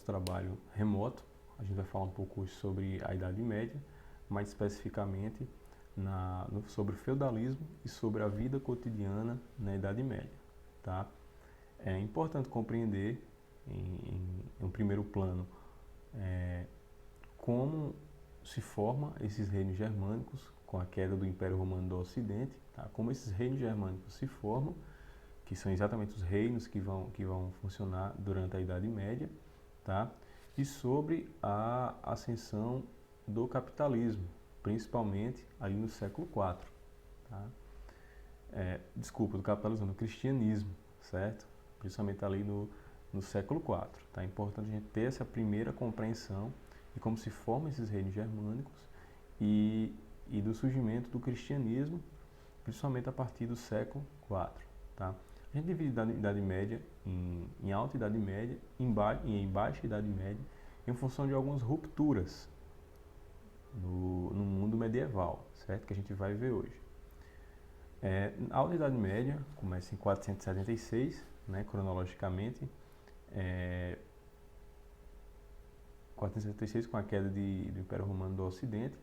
trabalho remoto. A gente vai falar um pouco hoje sobre a Idade Média, mais especificamente sobre o feudalismo e sobre a vida cotidiana na Idade Média. Tá? É importante compreender, em um primeiro plano, como se formam esses reinos germânicos com a queda do Império Romano do Ocidente, tá? Como esses reinos germânicos se formam, que são exatamente os reinos que vão funcionar durante a Idade Média, tá? E sobre a ascensão do capitalismo, principalmente ali no século IV, tá? Do capitalismo, do cristianismo, certo? Principalmente ali no século IV. Tá? É importante a gente ter essa primeira compreensão de como se formam esses reinos germânicos e do surgimento do cristianismo, principalmente a partir do século IV. Tá? A gente divide a Idade Média em Alta Idade Média e em Baixa Idade Média, em função de algumas rupturas no mundo medieval, certo? Que a gente vai ver hoje. A Alta Idade Média começa em 476, né, cronologicamente, 476 com a queda do Império Romano do Ocidente,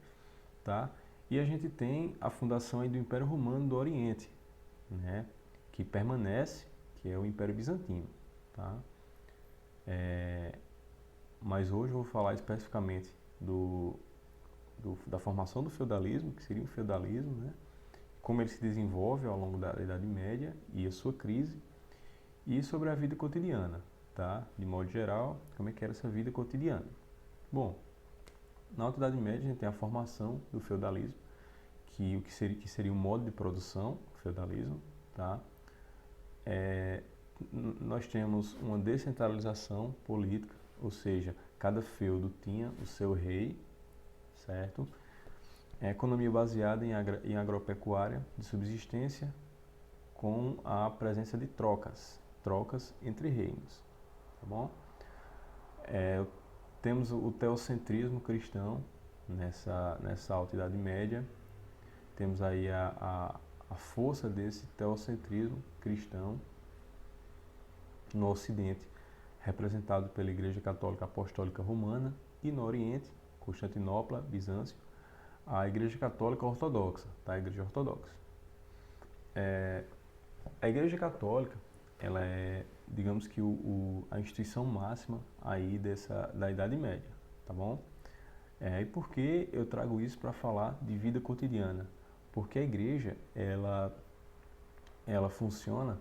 tá? E a gente tem a fundação aí do Império Romano do Oriente, né, que permanece, que é o Império Bizantino, tá? Mas hoje eu vou falar especificamente da formação do feudalismo, que seria o feudalismo, né? Como ele se desenvolve ao longo da Idade Média e a sua crise, e sobre a vida cotidiana, tá? De modo geral, como é que era essa vida cotidiana. Bom, na Alta Idade Média a gente tem a formação do feudalismo, que seria o modo de produção, o feudalismo, tá? Nós temos uma descentralização política, ou seja, cada feudo tinha o seu rei, certo? Economia baseada em agropecuária de subsistência, com a presença de trocas entre reinos, tá bom? Temos o teocentrismo cristão nessa Alta Idade Média. Temos aí a força desse teocentrismo cristão no Ocidente, representado pela Igreja Católica Apostólica Romana, e no Oriente, Constantinopla, Bizâncio, a Igreja Católica Ortodoxa, tá? A Igreja Ortodoxa. A Igreja Católica, ela é, digamos que a instituição máxima aí da Idade Média, tá bom? E por que eu trago isso para falar de vida cotidiana? Porque a Igreja, ela funciona,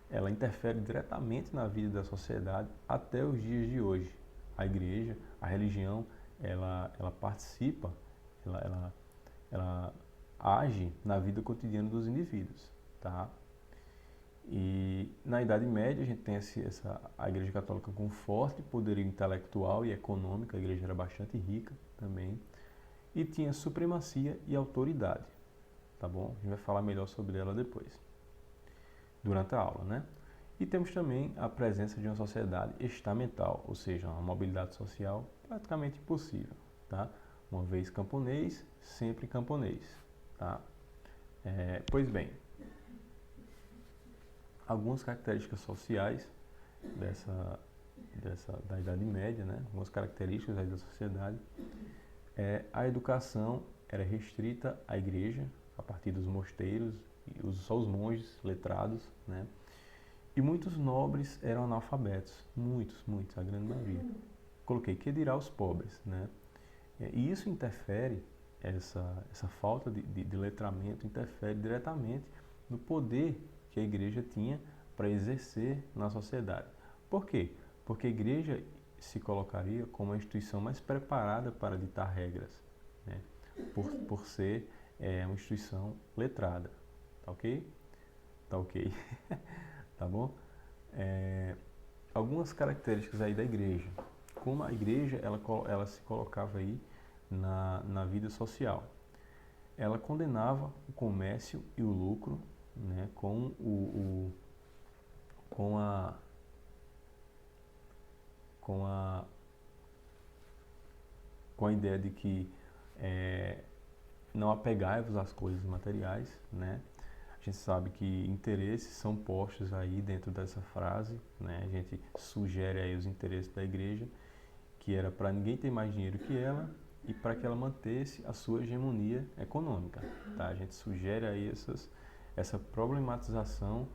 ela interfere diretamente na vida da sociedade até os dias de hoje. A Igreja, a religião, ela participa, ela age na vida cotidiana dos indivíduos, tá? E na Idade Média a gente tem a Igreja Católica com forte poderio intelectual e econômico. A Igreja era bastante rica também e tinha supremacia e autoridade, tá bom? A gente vai falar melhor sobre ela depois, durante a aula, né? E temos também a presença de uma sociedade estamental, ou seja, uma mobilidade social praticamente impossível, tá? Uma vez camponês, sempre camponês, tá? Pois bem, algumas características sociais da Idade Média, né? Algumas características aí da sociedade. A educação era restrita à igreja, a partir dos mosteiros, e só os monges letrados, né? E muitos nobres eram analfabetos, muitos, a grande maioria. Coloquei, que dirá os pobres, né? E isso interfere, essa falta de letramento interfere diretamente no poder que a igreja tinha para exercer na sociedade. Por quê? Porque a igreja se colocaria como a instituição mais preparada para ditar regras, né? Por ser uma instituição letrada. Tá ok? Tá ok. Tá bom? Algumas características aí da igreja. Como a igreja ela se colocava aí na vida social. Ela condenava o comércio e o lucro, né, com a ideia de que não apegai-vos às coisas materiais, né? A gente sabe que interesses são postos aí dentro dessa frase, né? A gente sugere aí os interesses da igreja que era para ninguém ter mais dinheiro que ela e para que ela mantesse a sua hegemonia econômica. Tá? A gente sugere aí essa problematização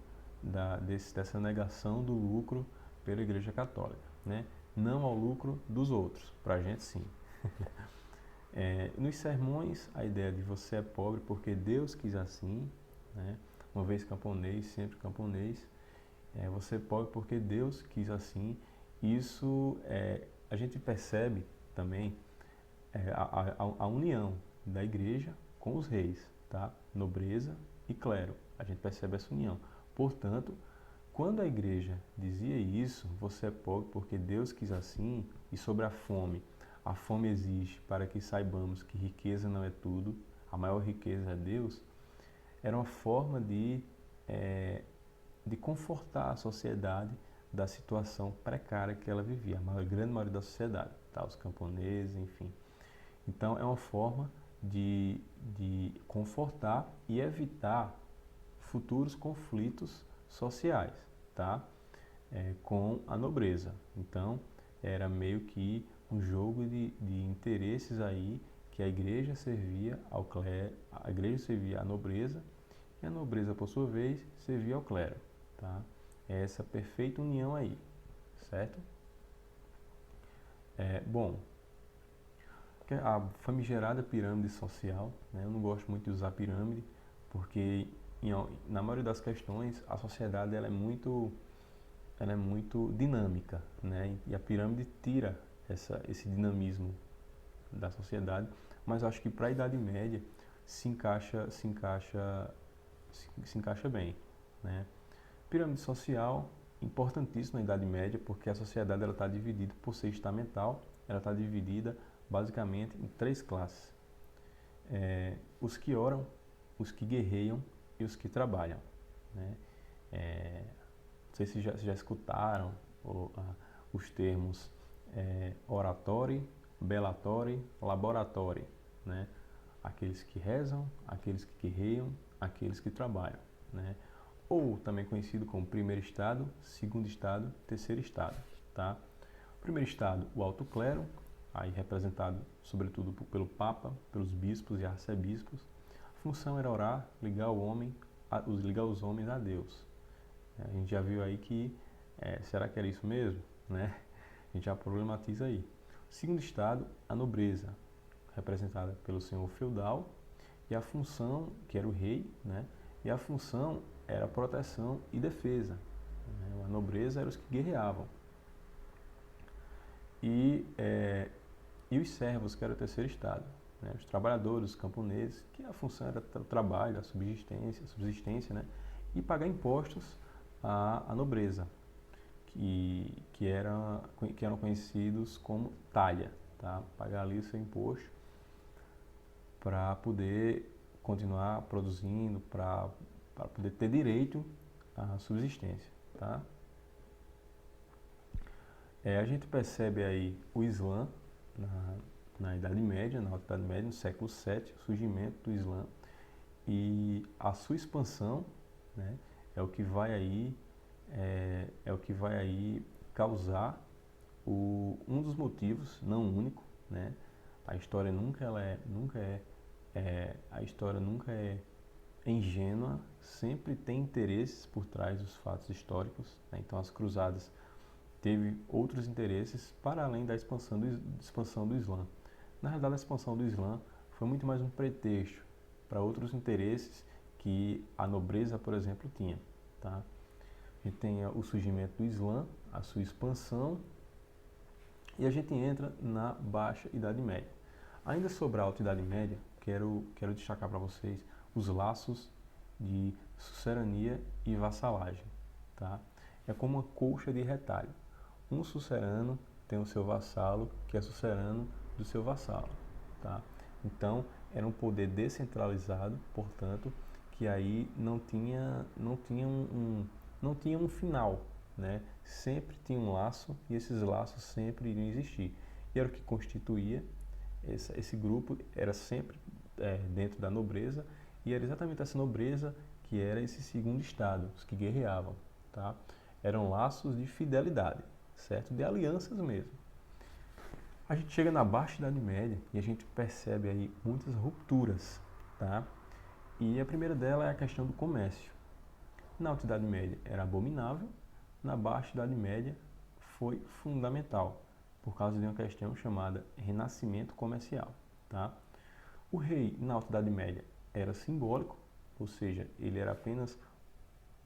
dessa negação do lucro pela Igreja Católica, né? Não ao lucro dos outros, para a gente sim. Nos sermões, a ideia de você é pobre porque Deus quis assim, né? Uma vez camponês, sempre camponês. Você é pobre porque Deus quis assim. Isso a gente percebe também a união da igreja com os reis, tá? Nobreza e clero. A gente percebe essa união. Portanto, quando a igreja dizia isso, você é pobre porque Deus quis assim, e sobre a fome existe para que saibamos que riqueza não é tudo, a maior riqueza é Deus, era uma forma de confortar a sociedade da situação precária que ela vivia, a grande maioria da sociedade, tá? Os camponeses, enfim. Então, é uma forma de confortar e evitar futuros conflitos sociais, tá? Com a nobreza. Então, era meio que um jogo de interesses aí que a igreja servia ao clero, a igreja servia à nobreza e a nobreza, por sua vez, servia ao clero, tá? É essa perfeita união aí, certo? Bom, a famigerada pirâmide social, né? Eu não gosto muito de usar pirâmide porque na maioria das questões a sociedade ela é muito dinâmica, né? E a pirâmide tira esse dinamismo da sociedade, mas acho que para a Idade Média se encaixa bem, né? Pirâmide social, importantíssima na Idade Média, porque a sociedade está dividida, por ser estamental, ela está dividida basicamente em 3 classes. Os que oram, os que guerreiam e os que trabalham, né? Não sei se já escutaram os termos oratório, belatório, laboratório, né? Aqueles que rezam, aqueles que guerreiam, aqueles que trabalham, né? Ou também conhecido como primeiro estado, segundo estado, terceiro estado, tá? Primeiro estado, o alto clero, aí representado sobretudo pelo Papa, pelos bispos e arcebispos. A função era orar, ligar os homens a Deus. A gente já viu aí que, será que era isso mesmo? Né? A gente já problematiza aí. Segundo estado, a nobreza, representada pelo senhor feudal, e a função, que era o rei, né? E a função era proteção e defesa. Né? A nobreza eram os que guerreavam. E os servos, que era o terceiro estado. Né? Os trabalhadores, os camponeses, que a função era o trabalho, a subsistência, né? E pagar impostos à nobreza, que eram conhecidos como talha, tá? Pagar ali o seu imposto para poder continuar produzindo, para poder ter direito à subsistência, tá? A gente percebe aí o Islã na Idade Média, na Alta Idade Média, no século VII, o surgimento do Islã e a sua expansão, né? É o que vai aí causar um dos motivos, não o único, né? A história a história nunca é ingênua, sempre tem interesses por trás dos fatos históricos, né? Então as cruzadas teve outros interesses para além da expansão do Islã. Na realidade, a expansão do Islã foi muito mais um pretexto para outros interesses que a nobreza, por exemplo, tinha, tá? A gente tem o surgimento do Islã, a sua expansão, e a gente entra na Baixa Idade Média. Ainda sobre a Alta Idade Média, quero destacar para vocês os laços de sucerania e vassalagem, tá? É como uma colcha de retalho. Um sucerano tem o seu vassalo, que é sucerano do seu vassalo, tá? Então, era um poder descentralizado, portanto, que aí não tinha um final, né? Sempre tinha um laço e esses laços sempre iriam existir. E era o que constituía esse grupo, era sempre dentro da nobreza, e era exatamente essa nobreza que era esse segundo estado, os que guerreavam, tá? Eram laços de fidelidade, certo? De alianças mesmo. A gente chega na Baixa Idade Média e a gente percebe aí muitas rupturas, tá? E a primeira dela é a questão do comércio. Na Alta Idade Média era abominável, na Baixa Idade Média foi fundamental, por causa de uma questão chamada renascimento comercial, tá? O rei na Alta Idade Média era simbólico, ou seja, ele era apenas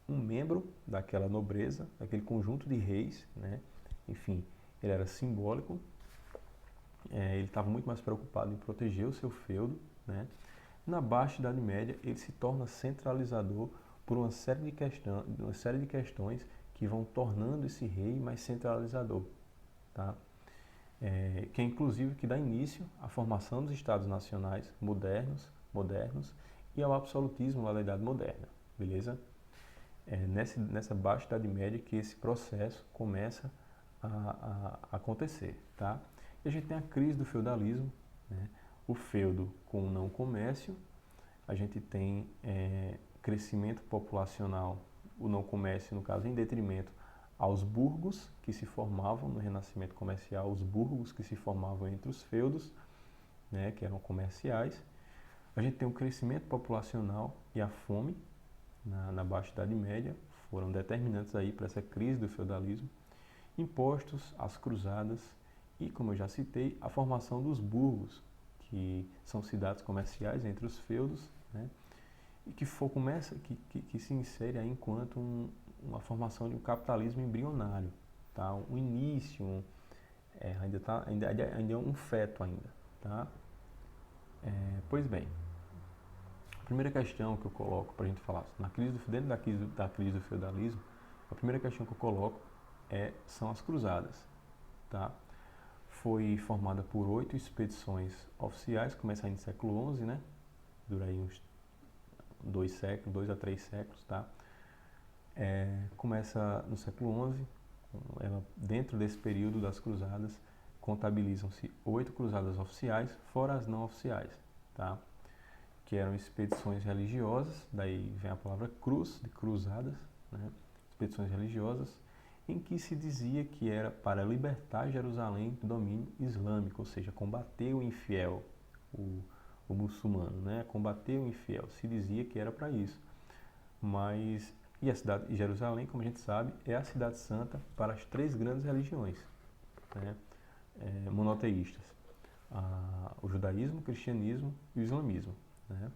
um membro daquela nobreza, daquele conjunto de reis, né? Enfim, ele era simbólico, ele estava muito mais preocupado em proteger o seu feudo, né? Na Baixa Idade Média, ele se torna centralizador por uma série de questões que vão tornando esse rei mais centralizador, tá? Que é inclusive que dá início à formação dos Estados Nacionais modernos e ao absolutismo da Idade Moderna, beleza? Nessa Baixa Idade Média que esse processo começa a acontecer, tá? E a gente tem a crise do feudalismo, né? O feudo com o não comércio, a gente tem crescimento populacional, o não comércio, no caso, em detrimento aos burgos que se formavam no Renascimento comercial, os burgos que se formavam entre os feudos, né, que eram comerciais. A gente tem o crescimento populacional e a fome na Baixa Idade Média, foram determinantes aí para essa crise do feudalismo. Impostos, as cruzadas e, como eu já citei, a formação dos burgos, que são cidades comerciais entre os feudos, né, e que se insere aí enquanto uma formação de um capitalismo embrionário, tá? Um início, ainda é um feto ainda, tá? Pois bem, a primeira questão que eu coloco para a gente falar dentro da crise do feudalismo, a primeira questão que eu coloco são as cruzadas, tá? Foi formada por 8 expedições oficiais, começaram no século XI, né? Dura aí uns 2 a 3 séculos, tá? Começa no século XI, dentro desse período das cruzadas, contabilizam-se 8 cruzadas oficiais, fora as não oficiais, tá? Que eram expedições religiosas, daí vem a palavra cruz, de cruzadas, né? Expedições religiosas, em que se dizia que era para libertar Jerusalém do domínio islâmico, ou seja, combater o infiel, o muçulmano, né? Combater o infiel, se dizia que era para isso. E a cidade de Jerusalém, como a gente sabe, é a cidade santa para as 3 grandes religiões, né? Monoteístas, o judaísmo, o cristianismo e o islamismo, né?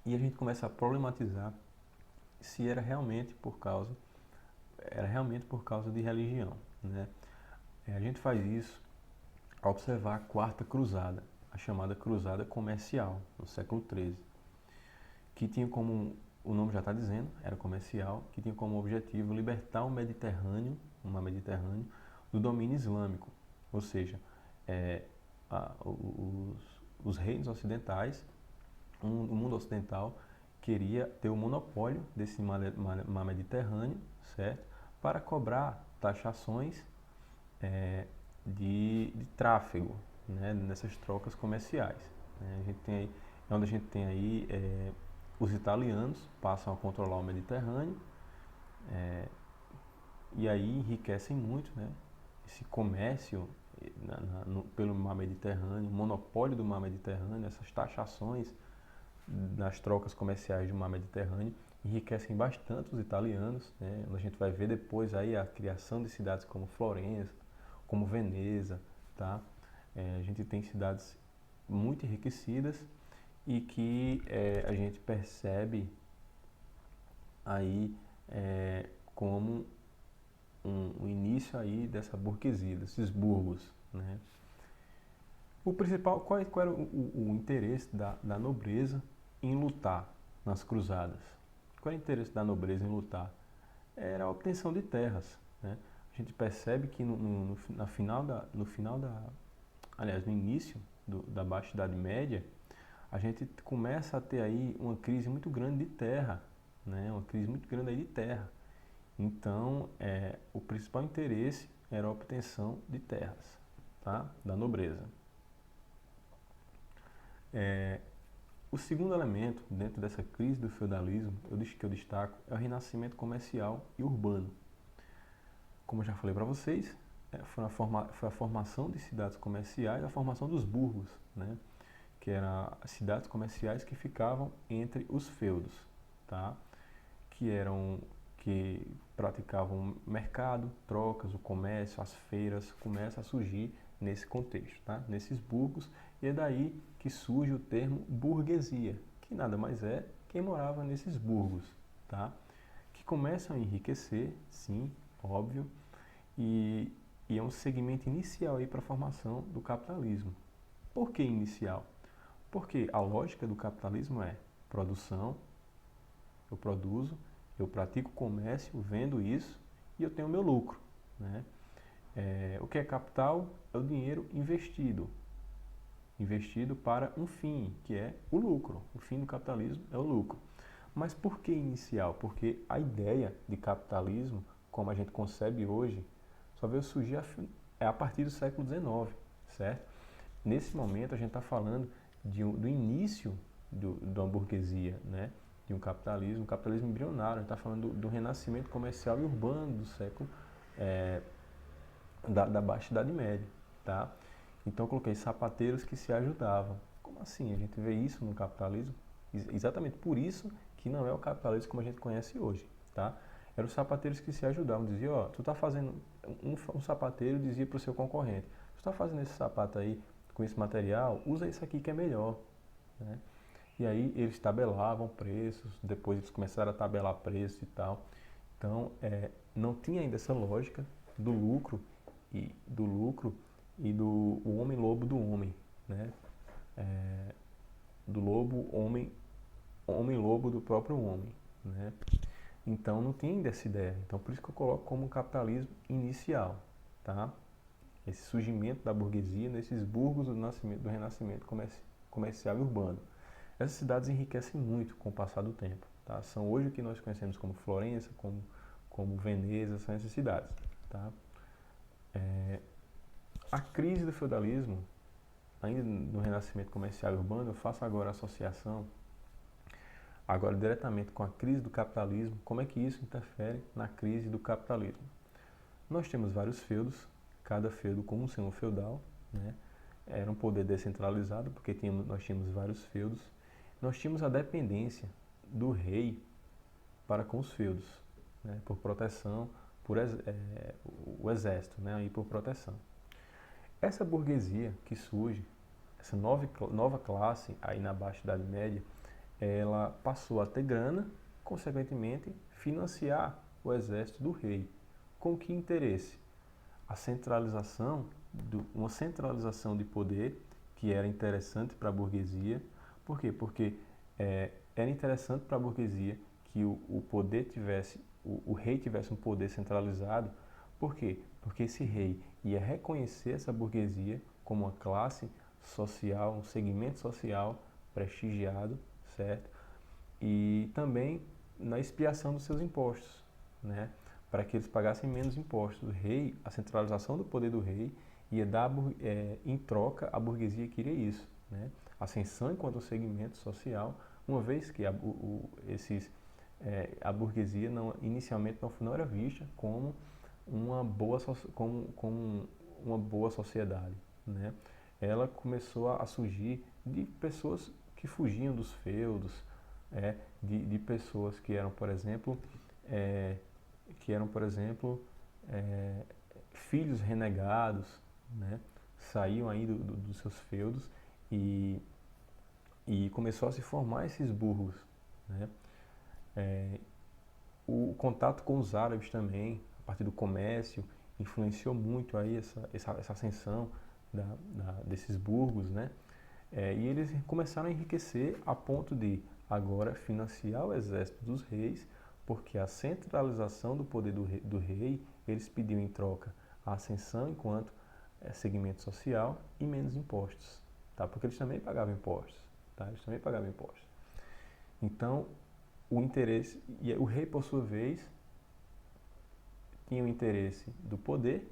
E a gente começa a problematizar se era realmente por causa de religião, né? A gente faz isso ao observar a Quarta Cruzada, a chamada Cruzada Comercial, no século XIII, que tinha como, o nome já está dizendo, era comercial, que tinha como objetivo libertar o Mediterrâneo do domínio islâmico, ou seja, os reinos ocidentais, o mundo ocidental queria ter o monopólio desse mar Mediterrâneo, certo? Para cobrar taxações de tráfego, né? Nessas trocas comerciais, né? Onde a gente tem aí os italianos passam a controlar o Mediterrâneo e aí enriquecem muito, né? Esse comércio pelo mar Mediterrâneo, o monopólio do mar Mediterrâneo, essas taxações nas trocas comerciais do mar Mediterrâneo enriquecem bastante os italianos, né? A gente vai ver depois aí a criação de cidades como Florença, como Veneza, tá? A gente tem cidades muito enriquecidas e que a gente percebe aí como um início aí dessa burguesia, desses burgos, né? O principal, qual era o interesse da nobreza em lutar nas cruzadas? Qual era o interesse da nobreza em lutar? Era a obtenção de terras, né? A gente percebe que no início da Baixa Idade Média, a gente começa a ter aí uma crise muito grande de terra, né? Uma crise muito grande aí de terra. Então, o principal interesse era a obtenção de terras, tá? Da nobreza. O segundo elemento dentro dessa crise do feudalismo, que eu destaco, é o renascimento comercial e urbano. Como eu já falei para vocês, foi a formação de cidades comerciais, a formação dos burgos, né? Que eram as cidades comerciais que ficavam entre os feudos, tá? Que praticavam mercado, trocas, o comércio, as feiras, começa a surgir nesse contexto, tá? Nesses burgos, e é daí que surge o termo burguesia, que nada mais é quem morava nesses burgos, tá? Que começam a enriquecer, sim, óbvio, e, e é um segmento inicial aí para a formação do capitalismo. Por que inicial? Porque a lógica do capitalismo é produção, eu produzo, eu pratico comércio, vendo isso e eu tenho meu lucro, né? O que é capital? É o dinheiro investido. Investido para um fim, que é o lucro. O fim do capitalismo é o lucro. Mas por que inicial? Porque a ideia de capitalismo, como a gente concebe hoje, só veio surgir a partir do século XIX, certo? Nesse momento a gente está falando do início de uma burguesia, né? De um capitalismo embrionário. A gente está falando do renascimento comercial e urbano do século da Baixa Idade Média, tá? Então eu coloquei sapateiros que se ajudavam. Como assim? A gente vê isso no capitalismo? Exatamente por isso que não é o capitalismo como a gente conhece hoje, tá? Eram os sapateiros que se ajudavam, diziam, ó, tu tá fazendo, um sapateiro dizia para o seu concorrente, tu tá fazendo esse sapato aí com esse material, usa isso aqui que é melhor, né? E aí eles tabelavam preços, depois eles começaram a tabelar preços e tal. Então, não tinha ainda essa lógica do lucro e do o homem lobo do homem, né? Do lobo homem lobo do próprio homem, né? Então não tinha ainda essa ideia. Então por isso que eu coloco como capitalismo inicial, tá? Esse surgimento da burguesia nesses burgos do renascimento comercial e urbano. Essas cidades enriquecem muito com o passar do tempo, tá? São hoje o que nós conhecemos como Florença, como Veneza, são essas cidades, tá? A crise do feudalismo, ainda no renascimento comercial e urbano, eu faço agora a associação agora diretamente com a crise do capitalismo. Como é que isso interfere na crise do capitalismo? Nós temos vários feudos, cada feudo com um senhor feudal, né? Era um poder descentralizado, porque nós tínhamos vários feudos. Nós tínhamos a dependência do rei para com os feudos, né? Por proteção, o exército, né? Aí por proteção. Essa burguesia que surge, essa nova classe aí na Baixa Idade Média, ela passou a ter grana, consequentemente financiar o exército do rei. Com que interesse? Uma centralização de poder que era interessante para a burguesia. Por quê? Porque era interessante para a burguesia que o poder tivesse, o rei tivesse um poder centralizado. Por quê? Porque esse rei ia reconhecer essa burguesia como uma classe social, um segmento social prestigiado, certo? E também na expiação dos seus impostos, né? Para que eles pagassem menos impostos. O rei, a centralização do poder do rei ia dar em troca a burguesia queria isso, né? Ascensão enquanto segmento social, uma vez que a burguesia inicialmente não era vista como uma boa, como uma boa sociedade, né? Ela começou a surgir de pessoas que fugiam dos feudos, de pessoas que eram, por exemplo, filhos renegados, né? Saíam aí dos seus feudos e, e começou a se formar esses burgos, né? O contato com os árabes também, a partir do comércio, influenciou muito aí essa ascensão desses burgos, né? E eles começaram a enriquecer a ponto de agora financiar o exército dos reis, porque a centralização do poder do rei, eles pediam em troca a ascensão enquanto segmento social e menos impostos, tá? Porque eles também pagavam impostos, tá? Eles também pagavam impostos. Então, o interesse, e o rei por sua vez tinha o interesse do poder,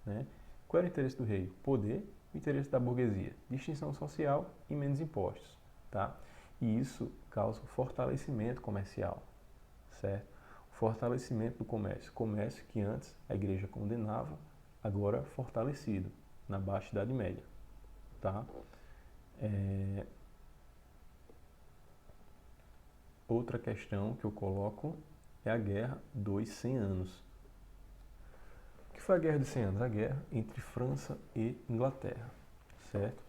né? Qual era o interesse do rei? Poder. O interesse da burguesia, distinção social e menos impostos, tá? E isso causa um fortalecimento comercial, certo? O Fortalecimento do comércio. Comércio que antes a igreja condenava, agora fortalecido, na Baixa Idade Média. Tá? Outra questão que eu coloco é a Guerra dos 100 Anos. O que foi a Guerra dos 100 Anos? A guerra entre França e Inglaterra, certo?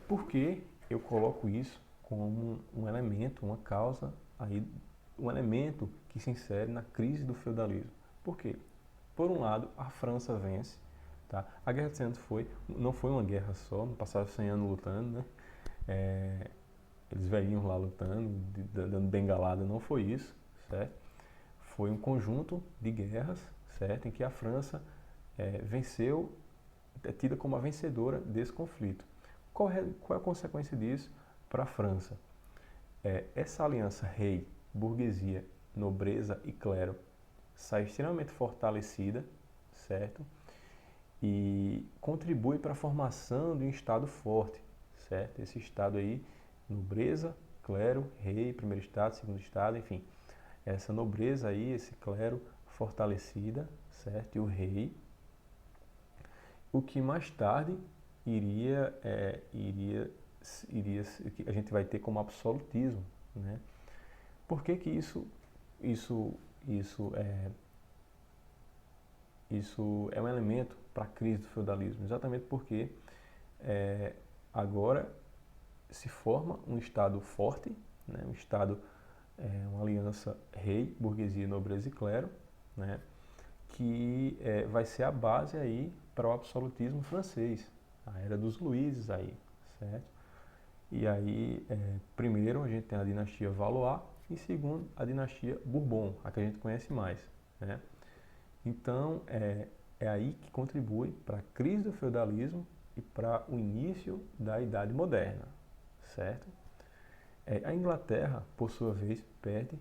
Por que eu coloco isso como um elemento, uma causa, aí, um elemento que se insere na crise do feudalismo? Por quê? Por um lado, a França vence, tá? A Guerra dos 100 Anos não foi uma guerra só, não passaram 100 anos lutando, né? Eles velhinhos lá lutando, dando bengalada, não foi isso, certo? Foi um conjunto de guerras, certo? Em que a França venceu, é tida como a vencedora desse conflito. Qual é a consequência disso para a França? Essa aliança rei, burguesia, nobreza e clero sai extremamente fortalecida, certo? E contribui para a formação de um Estado forte, certo? Esse Estado aí, nobreza, clero, rei, primeiro Estado, segundo Estado, enfim. Essa nobreza aí, esse clero fortalecida, certo? E o rei, o que mais tarde a gente vai ter como absolutismo, né? Por que que isso é um elemento para a crise do feudalismo? Exatamente porque agora se forma um Estado forte, né? Um Estado, uma aliança rei, burguesia, nobreza e clero, né? Que vai ser a base aí para o absolutismo francês, a era dos Luíses aí, certo? E aí, primeiro a gente tem a dinastia Valois e segundo a dinastia Bourbon, a que a gente conhece mais, né? Então, é aí que contribui para a crise do feudalismo e para o início da Idade Moderna, certo? A Inglaterra, por sua vez, perde.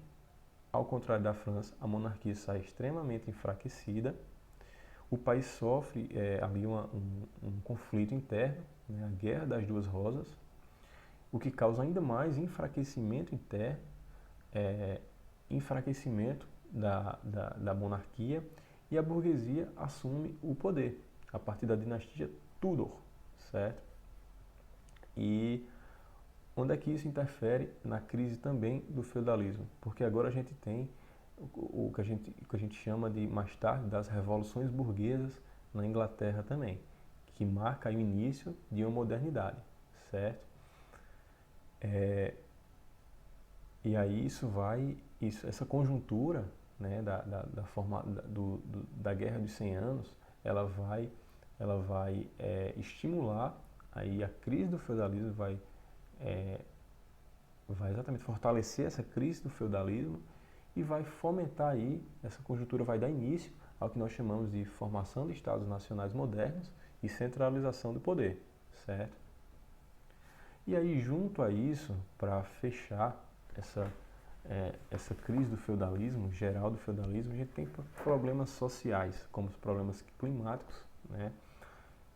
Ao contrário da França, a monarquia sai extremamente enfraquecida. O país sofre ali um conflito interno, né, a Guerra das Duas Rosas, o que causa ainda mais enfraquecimento interno, enfraquecimento da monarquia, e a burguesia assume o poder a partir da dinastia Tudor, certo? E onde é que isso interfere na crise também do feudalismo? Porque agora a gente tem o que a gente chama de, mais tarde, das revoluções burguesas na Inglaterra também, que marca aí o início de uma modernidade, certo? E aí essa conjuntura, né, da Guerra dos 100 Anos, ela vai estimular aí a crise do feudalismo, vai exatamente fortalecer essa crise do feudalismo e vai fomentar aí, essa conjuntura vai dar início ao que nós chamamos de formação de Estados nacionais modernos e centralização do poder, certo? E aí, junto a isso, para fechar essa crise do feudalismo, geral do feudalismo, a gente tem problemas sociais, como os problemas climáticos, né,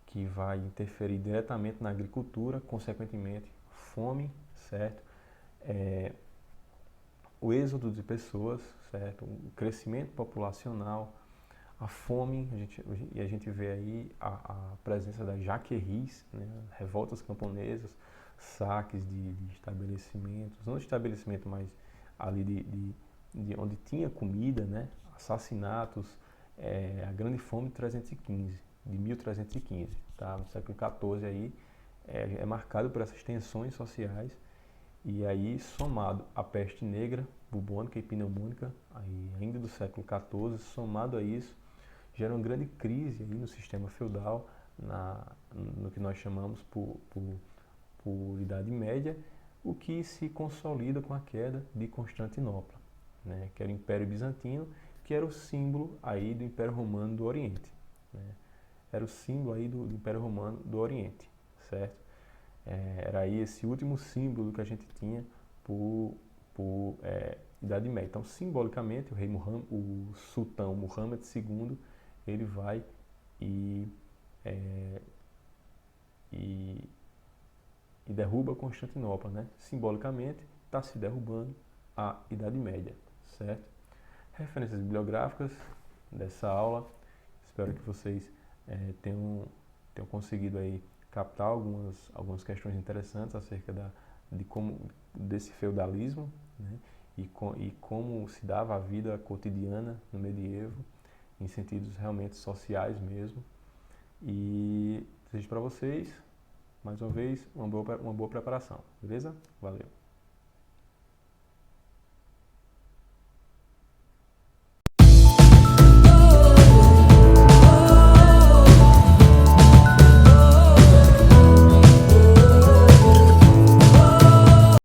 que vai interferir diretamente na agricultura, consequentemente, fome, certo? O êxodo de pessoas, certo? O crescimento populacional, a fome, a gente vê aí a presença das jaqueries, né? Revoltas camponesas, saques de estabelecimentos, não de estabelecimento, mas ali de onde tinha comida, né? Assassinatos, a grande fome de 1315, tá? No século XIV aí é marcado por essas tensões sociais. E aí, somado à peste negra, bubônica e pneumônica, aí ainda do século XIV, somado a isso, gera uma grande crise aí no sistema feudal, no que nós chamamos por Idade Média, o que se consolida com a queda de Constantinopla, né, que era o Império Bizantino, que era o símbolo aí do Império Romano do Oriente, né, era o símbolo aí do Império Romano do Oriente, certo? Era aí esse último símbolo que a gente tinha por Idade Média. Então, simbolicamente, o sultão Muhammad II, ele vai e derruba Constantinopla, né? Simbolicamente, está se derrubando a Idade Média, certo? referências bibliográficas dessa aula. Espero que vocês tenham conseguido aí captar algumas questões interessantes acerca desse feudalismo, né? E como se dava a vida cotidiana no medievo, em sentidos realmente sociais mesmo. E desejo para vocês, mais uma vez, uma boa preparação, beleza? Valeu!